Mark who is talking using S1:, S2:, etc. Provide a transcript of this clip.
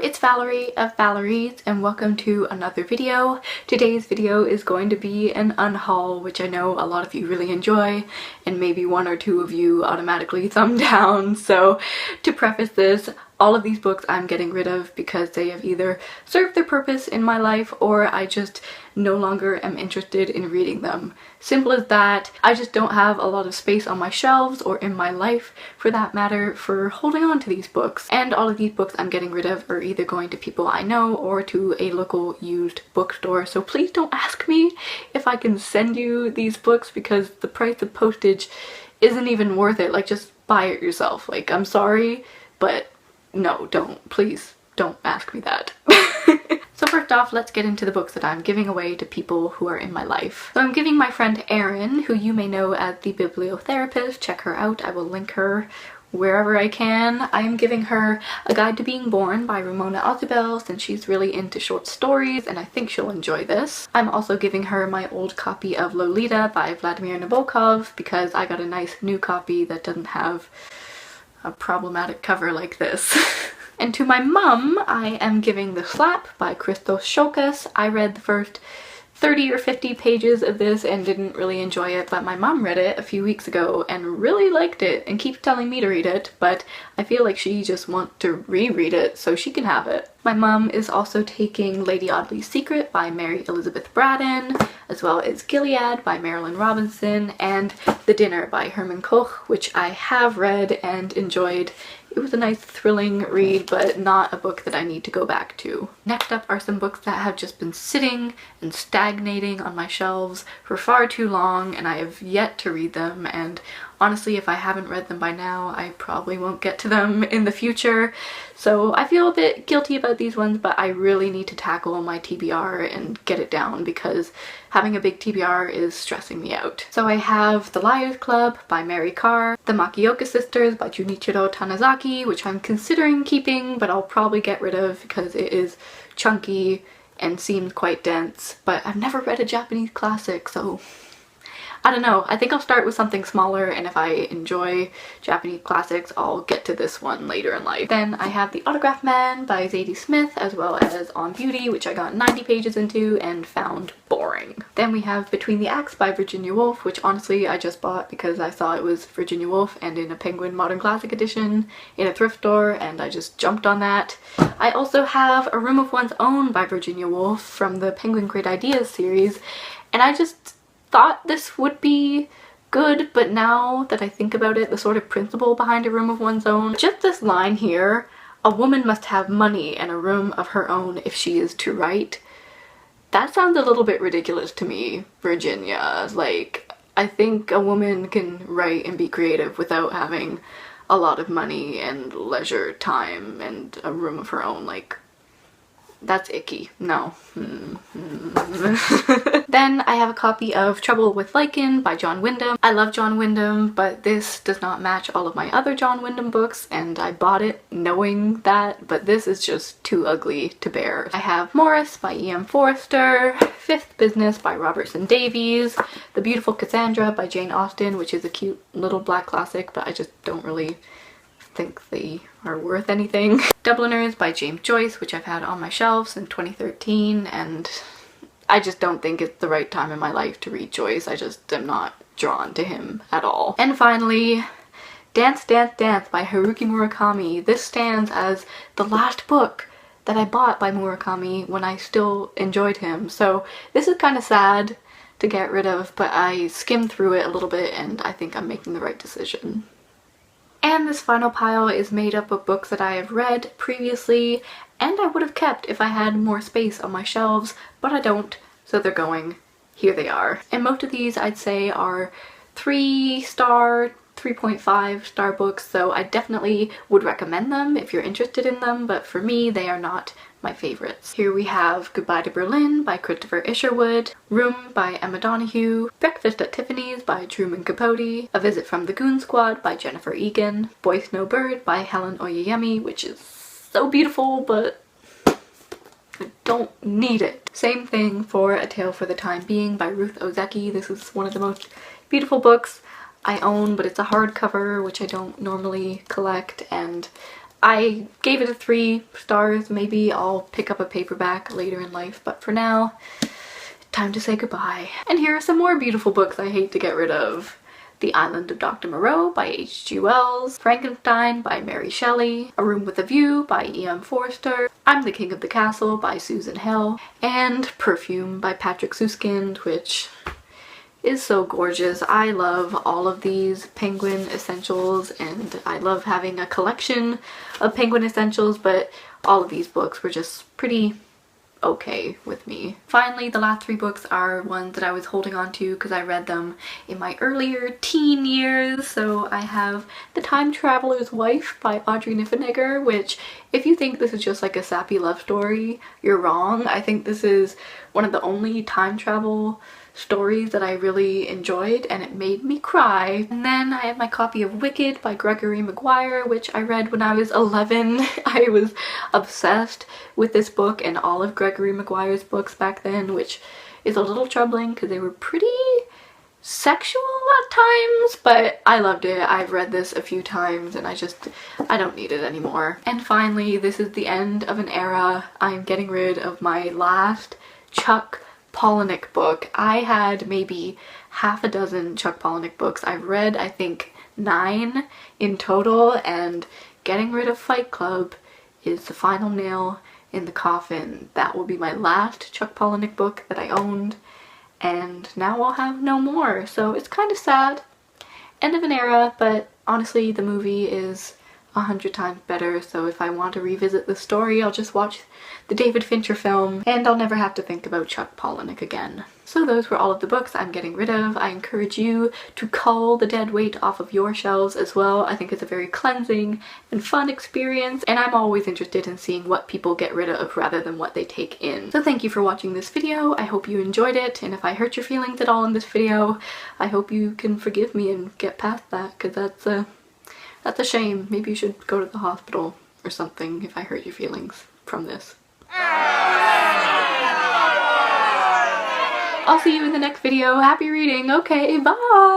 S1: it's Valerie of Valerie's and welcome to another video. Today's video is going to be an unhaul, which I know a lot of you really enjoy and maybe one or two of you automatically thumb down. So to preface this, all of these books I'm getting rid of because they have either served their purpose in my life or I just no longer am interested in reading them. Simple as that. I just don't have a lot of space on my shelves or in my life, for that matter, for holding on to these books. And all of these books I'm getting rid of are either going to people I know or to a local used bookstore. So please don't ask me if I can send you these books because the price of postage isn't even worth it. Like, just buy it yourself. Like, I'm sorry, but no, don't. Please don't ask me that. So first off, let's get into the books that I'm giving away to people who are in my life. So I'm giving my friend Erin, who you may know as the bibliotherapist. Check her out. I will link her wherever I can. I am giving her A Guide to Being Born by Ramona Ozabel, since she's really into short stories and I think she'll enjoy this. I'm also giving her my old copy of Lolita by Vladimir Nabokov because I got a nice new copy that doesn't have a problematic cover like this. And to my mum, I am giving The Slap by Christos Shokas. I read the first 30 or 50 pages of this and didn't really enjoy it, but my mom read it a few weeks ago and really liked it and keeps telling me to read it, but I feel like she just wants to reread it so she can have it. My mum is also taking Lady Audley's Secret by Mary Elizabeth Braddon, as well as Gilead by Marilyn Robinson, and The Dinner by Herman Koch, which I have read and enjoyed. It was a nice thrilling read, but not a book that I need to go back to. Next up are some books that have just been sitting and stagnating on my shelves for far too long and I have yet to read them, and honestly, if I haven't read them by now, I probably won't get to them in the future. So I feel a bit guilty about these ones, but I really need to tackle my TBR and get it down because having a big TBR is stressing me out. So I have The Liars Club by Mary Carr, The Makioka Sisters by Junichiro Tanizaki, which I'm considering keeping, but I'll probably get rid of because it is chunky and seems quite dense. But I've never read a Japanese classic, so I don't know. I think I'll start with something smaller, and if I enjoy Japanese classics, I'll get to this one later in life. Then I have The Autograph Man by Zadie Smith, as well as On Beauty, which I got 90 pages into and found boring. Then we have Between the Acts by Virginia Woolf, which honestly I just bought because I saw it was Virginia Woolf and in a Penguin Modern Classic edition in a thrift store, and I just jumped on that. I also have A Room of One's Own by Virginia Woolf from the Penguin Great Ideas series, and I just thought this would be good, but now that I think about it, the sort of principle behind A Room of One's Own, just this line here, a woman must have money and a room of her own if she is to write. That sounds a little bit ridiculous to me, Virginia. Like, I think a woman can write and be creative without having a lot of money and leisure time and a room of her own. Like, that's icky. No. Then I have a copy of Trouble with Lichen by John Wyndham. I love John Wyndham, but this does not match all of my other John Wyndham books, and I bought it knowing that, but this is just too ugly to bear. I have Morris by E.M. Forster, Fifth Business by Robertson Davies, The Beautiful Cassandra by Jane Austen, which is a cute little black classic, but I just don't really think they are worth anything. Dubliners by James Joyce, which I've had on my shelves since 2013, and I just don't think it's the right time in my life to read Joyce. I just am not drawn to him at all. And finally, Dance Dance Dance by Haruki Murakami. This stands as the last book that I bought by Murakami when I still enjoyed him, so this is kind of sad to get rid of, but I skimmed through it a little bit and I think I'm making the right decision. And this final pile is made up of books that I have read previously and I would have kept if I had more space on my shelves, but I don't, so they're going. Here they are. And most of these I'd say are 3-star, 3.5-star books, so I definitely would recommend them if you're interested in them, but for me they are not my favorites. Here we have Goodbye to Berlin by Christopher Isherwood, Room by Emma Donoghue, Breakfast at Tiffany's by Truman Capote, A Visit from the Goon Squad by Jennifer Egan, Boy Snow Bird by Helen Oyeyemi, which is so beautiful, but I don't need it. Same thing for A Tale for the Time Being by Ruth Ozeki. This is one of the most beautiful books I own, but it's a hardcover, which I don't normally collect, and I gave it a 3 stars. Maybe I'll pick up a paperback later in life, but for now, time to say goodbye. And here are some more beautiful books I hate to get rid of. The Island of Dr. Moreau by H.G. Wells, Frankenstein by Mary Shelley, A Room with a View by E.M. Forster, I'm the King of the Castle by Susan Hill, and Perfume by Patrick Suskind, which is so gorgeous. I love all of these Penguin essentials, and I love having a collection of Penguin essentials, but all of these books were just pretty okay with me. Finally, the last 3 books are ones that I was holding on to because I read them in my earlier teen years. So I have The Time Traveler's Wife by Audrey Niffenegger, which if you think this is just like a sappy love story, you're wrong. I think this is one of the only time travel stories that I really enjoyed, and it made me cry. And then I have my copy of Wicked by Gregory Maguire, which I read when I was 11. I was obsessed with this book and all of Gregory Maguire's books back then, which is a little troubling because they were pretty sexual at times, but I loved it. I've read this a few times and I don't need it anymore. And finally, this is the end of an era. I'm getting rid of my last Chuck Palahniuk book. I had maybe half a dozen Chuck Palahniuk books. I've read, I think, 9 in total, and getting rid of Fight Club is the final nail in the coffin. That will be my last Chuck Palahniuk book that I owned, and now I'll have no more. So it's kind of sad. End of an era, but honestly the movie is 100 times better, so if I want to revisit the story, I'll just watch the David Fincher film, and I'll never have to think about Chuck Palahniuk again. So those were all of the books I'm getting rid of. I encourage you to cull the dead weight off of your shelves as well. I think it's a very cleansing and fun experience, and I'm always interested in seeing what people get rid of rather than what they take in. So thank you for watching this video. I hope you enjoyed it, and if I hurt your feelings at all in this video, I hope you can forgive me and get past that, because that's a shame. Maybe you should go to the hospital or something if I hurt your feelings from this. I'll see you in the next video. Happy reading. Okay, bye!